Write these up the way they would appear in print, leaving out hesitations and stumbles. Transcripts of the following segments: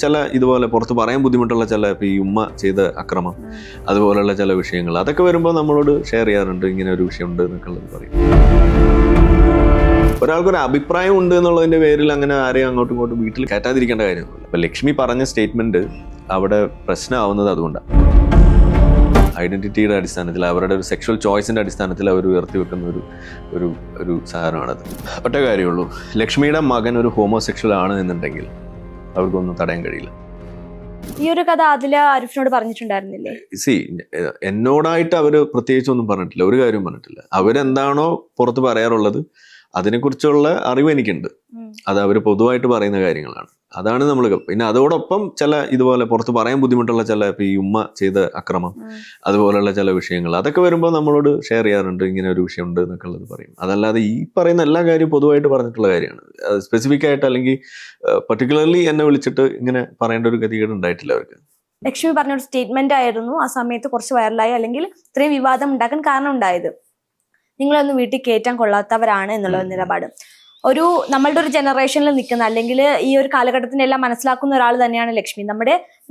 ചില ഇതുപോലെ പുറത്ത് പറയാൻ ബുദ്ധിമുട്ടുള്ള ചില ഇപ്പം ഈ ഉമ്മ ചെയ്ത അക്രമം അതുപോലുള്ള ചില വിഷയങ്ങൾ അതൊക്കെ വരുമ്പോൾ നമ്മളോട് ഷെയർ ചെയ്യാറുണ്ട്, ഇങ്ങനെ ഒരു വിഷയമുണ്ട് എന്നൊക്കെ ഉള്ളത് പറയും. ഒരാൾക്കൊരു അഭിപ്രായം ഉണ്ട് എന്നുള്ളതിന്റെ പേരിൽ അങ്ങനെ ആരെയും അങ്ങോട്ടും ഇങ്ങോട്ടും വീട്ടിൽ കയറ്റാതിരിക്കേണ്ട കാര്യമൊന്നുമില്ല. ഇപ്പൊ ലക്ഷ്മി പറഞ്ഞ സ്റ്റേറ്റ്മെന്റ് അവിടെ പ്രശ്നമാവുന്നത് അതുകൊണ്ടാണ്. ഐഡന്റിറ്റിയുടെ അടിസ്ഥാനത്തിൽ അവരുടെ ഒരു സെക്ഷൽ ചോയ്സിന്റെ അടിസ്ഥാനത്തിൽ അവർ ഉയർത്തി വെക്കുന്ന ഒരു സാധനമാണത്. ഒറ്റ കാര്യമുള്ളൂ, ലക്ഷ്മിയുടെ മകൻ ഒരു ഹോമോസെക്ഷൽ ആണ് എന്നുണ്ടെങ്കിൽ അവർക്കൊന്നും തടയാൻ കഴിയില്ല. ഈ ഒരു കഥ അതില് ആരിഫിനോട് പറഞ്ഞിട്ടുണ്ടായിരുന്നില്ലേ? എന്നോടായിട്ട് അവര് പ്രത്യേകിച്ചൊന്നും പറഞ്ഞിട്ടില്ല, ഒരു കാര്യവും പറഞ്ഞിട്ടില്ല. അവരെന്താണോ പുറത്ത് പറയാറുള്ളത് അതിനെക്കുറിച്ചുള്ള അറിവ് എനിക്കുണ്ട്. അത് അവർ പൊതുവായിട്ട് പറയുന്ന കാര്യങ്ങളാണ്. അതാണ് നമ്മൾ. പിന്നെ അതോടൊപ്പം ചില ഇതുപോലെ പുറത്ത് പറയാൻ ബുദ്ധിമുട്ടുള്ള ചില ഇപ്പം ഈ ഉമ്മ ചെയ്ത അക്രമം അതുപോലുള്ള ചില വിഷയങ്ങൾ അതൊക്കെ വരുമ്പോൾ നമ്മളോട് ഷെയർ ചെയ്യാറുണ്ട്, ഇങ്ങനെ ഒരു വിഷയമുണ്ട് എന്നൊക്കെ ഉള്ളത് പറയും. അതല്ലാതെ ഈ പറയുന്ന എല്ലാ കാര്യവും പൊതുവായിട്ട് പറഞ്ഞിട്ടുള്ള കാര്യമാണ്. സ്പെസിഫിക് ആയിട്ട് അല്ലെങ്കിൽ പർട്ടിക്കുലർലി എന്നെ വിളിച്ചിട്ട് ഇങ്ങനെ പറയേണ്ട ഒരു ഗതികേട് ഉണ്ടായിട്ടില്ല അവർക്ക്. ലക്ഷ്മി പറഞ്ഞൊരു സ്റ്റേറ്റ്മെന്റ് ആയിരുന്നു ആ സമയത്ത് കുറച്ച് വൈറലായി, അല്ലെങ്കിൽ ഇത്രയും വിവാദം ഉണ്ടാക്കാൻ കാരണം ഉണ്ടായത്. നിങ്ങളൊന്നും വീട്ടിൽ കയറ്റാൻ കൊള്ളാത്തവരാണ് എന്നുള്ള നിലപാട്. നമ്മളുടെ ഒരു ജനറേഷനിൽ നിൽക്കുന്ന, അല്ലെങ്കിൽ ഈ ഒരു കാലഘട്ടത്തിന്റെ എല്ലാം മനസ്സിലാക്കുന്ന ഒരാൾ തന്നെയാണ് ലക്ഷ്മി.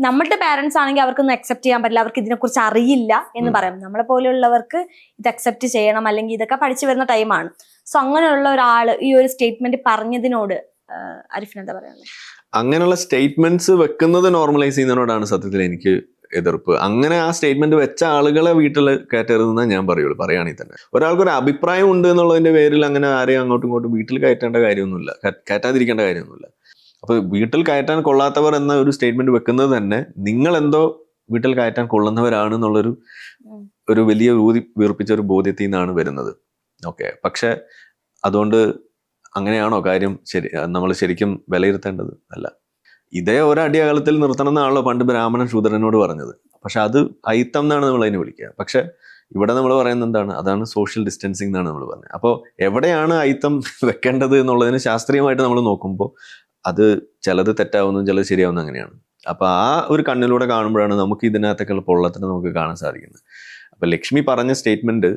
നമ്മളുടെ പാരന്റ്സ് ആണെങ്കിൽ അവർക്കൊന്നും അക്സെപ്റ്റ് ചെയ്യാൻ പറ്റില്ല, അവർക്ക് ഇതിനെക്കുറിച്ച് അറിയില്ല എന്ന് പറയാം. നമ്മളെ പോലെയുള്ളവർക്ക് ഇത് അക്സെപ്റ്റ് ചെയ്യണം, അല്ലെങ്കിൽ ഇതൊക്കെ പഠിച്ചു വരുന്ന ടൈമാണ്. സോ അങ്ങനെയുള്ള ഒരാൾ ഈ ഒരു സ്റ്റേറ്റ്മെന്റ് പറഞ്ഞതിനോട് ആരിഫിന് എന്താ പറയുന്നത്? അങ്ങനെയുള്ള സ്റ്റേറ്റ്മെന്റ്സ് വെക്കുന്നത് നോർമലൈസ് ചെയ്യുന്നതിനോടാണ് സത്യത്തിൽ എനിക്ക് എതിർപ്പ്. അങ്ങനെ ആ സ്റ്റേറ്റ്മെന്റ് വെച്ച ആളുകളെ വീട്ടിൽ കയറ്റരുതെന്ന് ഞാൻ പറയുള്ളൂ. പറയുകയാണെങ്കിൽ തന്നെ ഒരാൾക്കൊരു അഭിപ്രായം ഉണ്ട് എന്നുള്ളതിന്റെ പേരിൽ അങ്ങനെ ആരെയും അങ്ങോട്ടും ഇങ്ങോട്ടും വീട്ടിൽ കയറ്റേണ്ട കാര്യമൊന്നുമില്ല, കയറ്റാതിരിക്കേണ്ട കാര്യമൊന്നുമില്ല. അപ്പൊ വീട്ടിൽ കയറ്റാൻ കൊള്ളാത്തവർ എന്ന ഒരു സ്റ്റേറ്റ്മെന്റ് വെക്കുന്നത് തന്നെ നിങ്ങൾ എന്തോ വീട്ടിൽ കയറ്റാൻ കൊള്ളുന്നവരാണ് എന്നുള്ളൊരു വലിയ വീർപ്പിച്ച ഒരു ബോധ്യത്തിൽ നിന്നാണ് വരുന്നത്. ഓക്കെ, പക്ഷെ അതുകൊണ്ട് അങ്ങനെയാണോ കാര്യം നമ്മൾ ശരിക്കും വിലയിരുത്തേണ്ടത്? അല്ല. ഇതേ ഒരടിയകാലത്തിൽ നിർത്തണം എന്നാണല്ലോ പണ്ട് ബ്രാഹ്മണൻ ശൂദ്രനോട് പറഞ്ഞത്. പക്ഷെ അത് അയിത്തം എന്നാണ് നമ്മൾ അതിനെ വിളിക്കുക. പക്ഷെ ഇവിടെ നമ്മൾ പറയുന്നത് എന്താണ്? അതാണ് സോഷ്യൽ ഡിസ്റ്റൻസിങ് എന്നാണ് നമ്മൾ പറഞ്ഞത്. അപ്പോൾ എവിടെയാണ് അയിത്തം വെക്കേണ്ടത് എന്നുള്ളതിന് ശാസ്ത്രീയമായിട്ട് നമ്മൾ നോക്കുമ്പോൾ അത് ചിലത് തെറ്റാവുന്നതും ചിലത് ശരിയാവുന്നതും അങ്ങനെയാണ്. അപ്പൊ ആ ഒരു കണ്ണിലൂടെ കാണുമ്പോഴാണ് നമുക്ക് ഇതിനകത്തൊക്കെയുള്ള പൊള്ളത്തിനെ നമുക്ക് കാണാൻ സാധിക്കുന്നത്. അപ്പൊ ലക്ഷ്മി പറഞ്ഞ സ്റ്റേറ്റ്മെന്റ്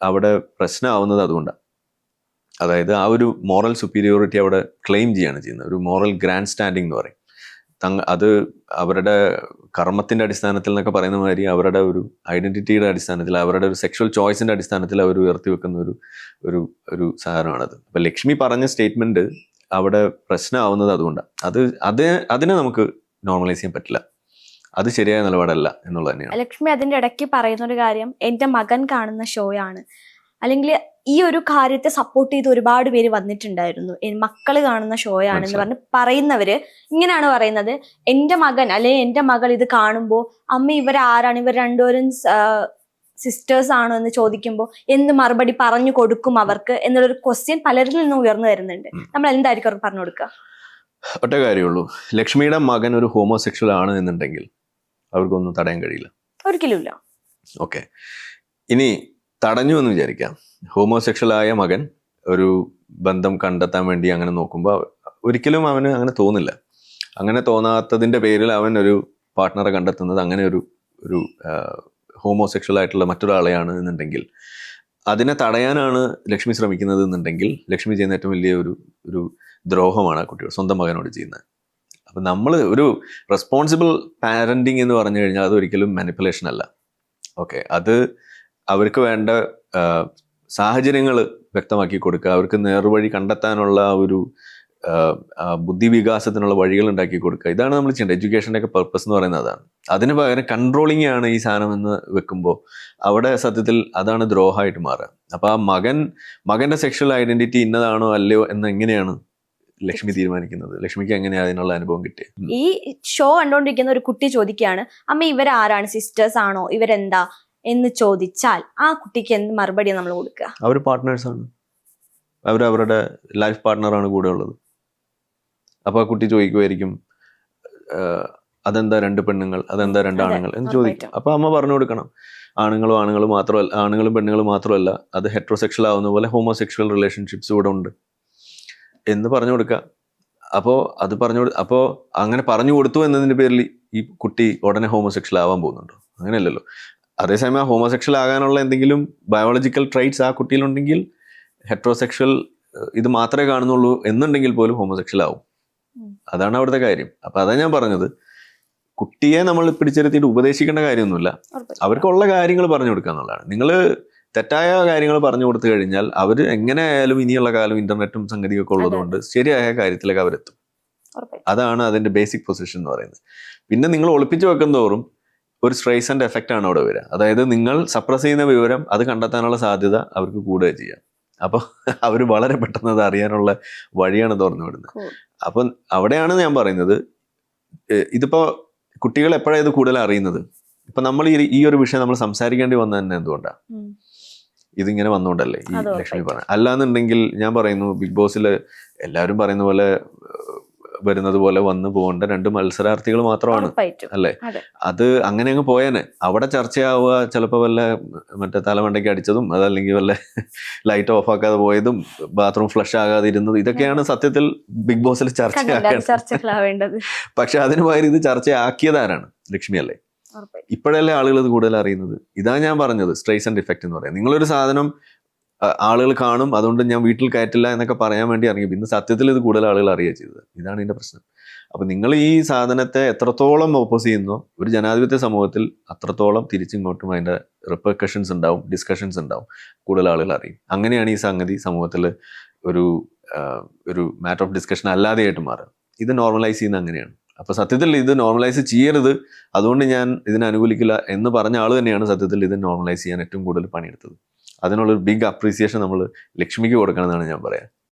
അവിടെ പ്രശ്നമാവുന്നത് അതുകൊണ്ടാണ്. അതായത് ആ ഒരു മോറൽ സുപ്പീരിയോറിറ്റി അവിടെ ക്ലെയിം ചെയ്യാണ് ചെയ്യുന്നത്. ഒരു മോറൽ ഗ്രാൻഡ് സ്റ്റാൻഡിങ് എന്ന് പറയും. അത് അവരുടെ കർമ്മത്തിന്റെ അടിസ്ഥാനത്തിൽ എന്നൊക്കെ പറയുന്ന മാതിരി അവരുടെ ഒരു ഐഡന്റിറ്റിയുടെ അടിസ്ഥാനത്തിൽ അവരുടെ ഒരു സെക്ഷൽ ചോയ്സിന്റെ അടിസ്ഥാനത്തിൽ അവർ ഉയർത്തി വെക്കുന്ന ഒരു സാധനമാണത്. അപ്പൊ ലക്ഷ്മി പറഞ്ഞ സ്റ്റേറ്റ്മെന്റ് അവിടെ പ്രശ്നമാവുന്നത് അതുകൊണ്ടാണ്. അതിനെ നമുക്ക് നോർമലൈസ് ചെയ്യാൻ പറ്റില്ല. അത് ശരിയായ നിലപാടല്ല എന്നുള്ളത് തന്നെയാണ്. ലക്ഷ്മി അതിന്റെ ഇടയ്ക്ക് പറയുന്ന ഒരു കാര്യം, എന്റെ മകൻ കാണുന്ന ഷോയാണ്, അല്ലെങ്കിൽ ഈ ഒരു കാര്യത്തെ സപ്പോർട്ട് ചെയ്ത് ഒരുപാട് പേര് വന്നിട്ടുണ്ടായിരുന്നു. മക്കള് കാണുന്ന ഷോയാണെന്ന് പറയുന്നവര് ഇങ്ങനെയാണ് പറയുന്നത്: എന്റെ മകൻ അല്ലെങ്കിൽ എന്റെ മകൾ ഇത് കാണുമ്പോൾ അമ്മ ഇവരാരാണ്, ഇവർ രണ്ടുപേരും സിസ്റ്റേഴ്സ് ആണോ എന്ന് ചോദിക്കുമ്പോൾ എന്ത് മറുപടി പറഞ്ഞു കൊടുക്കും അവർക്ക് എന്നുള്ളൊരു ക്വസ്റ്റ്യൻ പലരിൽ നിന്നും ഉയർന്നു വരുന്നുണ്ട്. നമ്മൾ എന്തായിരിക്കും അവർക്ക് പറഞ്ഞു കൊടുക്കുക? ഒറ്റ കാര്യമുള്ളൂ, ലക്ഷ്മിയുടെ മകൻ ഒരു ഹോമോസെക്ഷൽ ആണ് എന്നുണ്ടെങ്കിൽ അവർക്കൊന്നും തടയാൻ കഴിയില്ല, ഒരിക്കലും ഇല്ല. ഓക്കെ, ഇനി തടഞ്ഞു എന്ന് വിചാരിക്കാം. ഹോമോസെക്ഷലായ മകൻ ഒരു ബന്ധം കണ്ടെത്താൻ വേണ്ടി അങ്ങനെ നോക്കുമ്പോൾ ഒരിക്കലും അവന് അങ്ങനെ തോന്നില്ല. അങ്ങനെ തോന്നാത്തതിന്റെ പേരിൽ അവൻ ഒരു പാർട്ട്ണറെ കണ്ടെത്തുന്നത് അങ്ങനെ ഒരു ഹോമോസെക്ഷൽ ആയിട്ടുള്ള മറ്റൊരാളെയാണ് എന്നുണ്ടെങ്കിൽ അതിനെ തടയാനാണ് ലക്ഷ്മി ശ്രമിക്കുന്നത് എന്നുണ്ടെങ്കിൽ ലക്ഷ്മി ചെയ്യുന്ന ഏറ്റവും വലിയ ഒരു ദ്രോഹമാണ് ആ കുട്ടിയോട്, സ്വന്തം മകനോട് ചെയ്യുന്നത്. അപ്പം നമ്മൾ ഒരു റെസ്പോൺസിബിൾ പാരന്റിങ് എന്ന് പറഞ്ഞു കഴിഞ്ഞാൽ അതൊരിക്കലും മാനിപ്പുലേഷൻ അല്ല. ഓക്കെ, അത് അവർക്ക് വേണ്ട സാഹചര്യങ്ങൾ വ്യക്തമാക്കി കൊടുക്കുക, അവർക്ക് നേർവഴി കണ്ടെത്താനുള്ള ഒരു ബുദ്ധിവികാസത്തിനുള്ള വഴികൾ ഉണ്ടാക്കി കൊടുക്കുക. ഇതാണ് നമ്മൾ ചെയ്യേണ്ടത്. എഡ്യൂക്കേഷൻ്റെ ഒക്കെ പർപ്പസ് എന്ന് പറയുന്നത് അതാണ്. അതിന് പകരം കൺട്രോളിങ് ആണ് ഈ സാധനം എന്ന് വെക്കുമ്പോൾ അവിടെ സത്യത്തിൽ അതാണ് ദ്രോഹമായിട്ട് മാറുക. അപ്പൊ ആ മകന്റെ സെക്ഷൽ ഐഡന്റിറ്റി ഇന്നതാണോ അല്ലയോ എന്ന് എങ്ങനെയാണ് ലക്ഷ്മി തീരുമാനിക്കുന്നത്? ലക്ഷ്മിക്ക് എങ്ങനെയാണ് അതിനുള്ള അനുഭവം കിട്ടിയത്? ഈ ഷോ കണ്ടോണ്ടിരിക്കുന്ന ഒരു കുട്ടി ചോദിക്കുകയാണ്, അമ്മ ഇവരാരാണ്, സിസ്റ്റേഴ്സ് ആണോ, ഇവരെന്താ എന്ന് ചോദിച്ചാൽ ആ കുട്ടിക്ക് എന്ത് മറുപടിയാണ് നമ്മൾ കൊടുക്കുക? അവർ പാർട്ട്നേഴ്സാണ്, അവരുടെ ലൈഫ് പാർട്ട്ണറാണ് കൂടെ ഉള്ളത്. അപ്പൊ ആ കുട്ടി ചോദിക്കുമായിരിക്കും, അതെന്താ രണ്ട് പെണ്ണുങ്ങൾ, അതെന്താ രണ്ടാണുങ്ങൾ എന്ന് ചോദിക്കും. അപ്പൊ അമ്മ പറഞ്ഞു കൊടുക്കണം, ആണുങ്ങളും പെണ്ണുങ്ങളും മാത്രമല്ല, അത് ഹെട്രോസെക്ഷൽ ആവുന്ന പോലെ ഹോമോസെക്ഷൽ റിലേഷൻഷിപ്സ് കൂടെ ഉണ്ട് എന്ന് പറഞ്ഞു കൊടുക്കുക. അപ്പോൾ അങ്ങനെ പറഞ്ഞു കൊടുത്തു എന്നതിന്റെ പേരിൽ ഈ കുട്ടി ഉടനെ ഹോമോസെക്ഷൽ ആവാൻ പോകുന്നുണ്ടോ? അങ്ങനെയല്ലല്ലോ. അതേസമയം ആ ഹോമോസെക്ഷൽ ആകാനുള്ള എന്തെങ്കിലും ബയോളജിക്കൽ ട്രൈറ്റ്സ് ആ കുട്ടിയിലുണ്ടെങ്കിൽ ഹെട്രോസെക്ഷൽ ഇത് മാത്രമേ കാണുന്നുള്ളൂ എന്നുണ്ടെങ്കിൽ പോലും ഹോമോസെക്ഷൽ ആവും. അതാണ് അവിടുത്തെ കാര്യം. അപ്പൊ അതാ ഞാൻ പറഞ്ഞത്, കുട്ടിയെ നമ്മൾ പിടിച്ചിരുത്തിയിട്ട് ഉപദേശിക്കേണ്ട കാര്യമൊന്നുമില്ല, ഉറപ്പായിട്ടും. അവർക്കുള്ള കാര്യങ്ങൾ പറഞ്ഞു കൊടുക്കുക എന്നുള്ളതാണ്. നിങ്ങൾ തെറ്റായ കാര്യങ്ങൾ പറഞ്ഞു കൊടുത്തു കഴിഞ്ഞാൽ അവർ എങ്ങനെ ആയാലും ഇനിയുള്ള കാലം ഇന്റർനെറ്റും സംഗതിയൊക്കെ ഉള്ളതുകൊണ്ട് ശരിയായ കാര്യത്തിലേക്ക് അവരെത്തും. ഉറപ്പായിട്ടും. അതാണ് അതിന്റെ ബേസിക് പൊസിഷൻ എന്ന് പറയുന്നത്. പിന്നെ നിങ്ങൾ ഒളിപ്പിച്ചു വെക്കുന്നതോറും ഒരു സ്ട്രൈസന്റ് എഫക്റ്റ് ആണ് അവിടെ വരിക. അതായത് നിങ്ങൾ സപ്രസ് ചെയ്യുന്ന വിവരം അത് കണ്ടെത്താനുള്ള സാധ്യത അവർക്ക് കൂടുകയും ചെയ്യാം. അപ്പോൾ അവർ വളരെ പെട്ടെന്ന് അത് അറിയാനുള്ള വഴിയാണ് തുറന്നു വിടുന്നത്. Cool. അപ്പം അവിടെയാണ് ഞാൻ പറയുന്നത്, ഇതിപ്പോ കുട്ടികൾ എപ്പോഴാണ് ഇത് കൂടുതൽ അറിയുന്നത്? ഇപ്പൊ നമ്മൾ ഈ ഒരു വിഷയം നമ്മൾ സംസാരിക്കേണ്ടി വന്നത് തന്നെ എന്തുകൊണ്ടാണ്? ഉം. ഇതിങ്ങനെ വന്നുകൊണ്ടല്ലേ ഈ അത് ലക്ഷ്മി ഉറപ്പായിട്ടും. പറഞ്ഞത്. അല്ലാന്നുണ്ടെങ്കിൽ ഞാൻ പറയുന്നു, ബിഗ് ബോസിൽ എല്ലാവരും പറയുന്ന പോലെ വരുന്നത് പോലെ വന്നു പോകേണ്ട 2 മത്സരാർത്ഥികൾ മാത്രമാണ് ഉറപ്പായിട്ടും. അല്ലേ? അതെ. അത് അങ്ങനെ അങ്ങ് പോയേനെ. അവിടെ ചർച്ചയാവുക ചിലപ്പോൾ വല്ല മറ്റേ തലമണ്ടയ്ക്ക് അടിച്ചതും, അതല്ലെങ്കിൽ വല്ല ലൈറ്റ് ഓഫ് ആക്കാതെ പോയതും, ബാത്റൂം ഫ്ലഷ് ആകാതെ ഇരുന്നതും, ഇതൊക്കെയാണ് സത്യത്തിൽ ബിഗ് ബോസിൽ ചർച്ചയാക്കേണ്ടത്. ചർച്ചകളാവേണ്ടത്. പക്ഷെ അതിന് പകരം ഇത് ചർച്ചയാക്കിയതാരാണ്? ലക്ഷ്മി അല്ലേ? ഉറപ്പായിട്ടും. ഇപ്പോഴല്ലേ ആളുകൾ ഇത് കൂടുതൽ അറിയുന്നത്. ഇതാ ഞാൻ പറഞ്ഞത് സ്ട്രൈസന്റ് ഇഫക്റ്റ് എന്ന് പറയാം. നിങ്ങളൊരു സാധനം ആളുകൾ കാണും, അതുകൊണ്ട് ഞാൻ വീട്ടിൽ കയറ്റില്ല എന്നൊക്കെ പറയാൻ വേണ്ടി ഇറങ്ങി, പിന്നെ സത്യത്തിൽ ഇത് കൂടുതൽ ആളുകൾ അറിയുക ചെയ്തത്. ഇതാണ് ഇതിന്റെ പ്രശ്നം. അപ്പൊ നിങ്ങൾ ഈ സാധനത്തെ എത്രത്തോളം ഓപ്പോസ് ചെയ്യുന്നോ ഒരു ജനാധിപത്യ സമൂഹത്തിൽ അത്രത്തോളം തിരിച്ചിങ്ങോട്ടും അതിന്റെ റിപ്പർക്കഷൻസ് ഉണ്ടാവും, ഡിസ്കഷൻസ് ഉണ്ടാവും, കൂടുതൽ ആളുകൾ അറിയും. അങ്ങനെയാണ് ഈ സംഗതി സമൂഹത്തിൽ ഒരു മാറ്റർ ഓഫ് ഡിസ്കഷൻ അല്ലാതെയായിട്ട് മാറുക. ഇത് നോർമലൈസ് ചെയ്യുന്ന അങ്ങനെയാണ്. അപ്പൊ സത്യത്തിൽ ഇത് നോർമലൈസ് ചെയ്യരുത്, അതുകൊണ്ട് ഞാൻ ഇതിനെ അനുകൂലിക്കില്ല എന്ന് പറഞ്ഞ ആൾ തന്നെയാണ് സത്യത്തിൽ ഇത് നോർമലൈസ് ചെയ്യാൻ ഏറ്റവും കൂടുതൽ പണിയെടുത്തത്. അതിനുള്ളൊരു ബിഗ് അപ്രീസിയേഷൻ നമ്മൾ ലക്ഷ്മിക്ക് കൊടുക്കണം എന്നാണ് ഞാൻ പറയാം.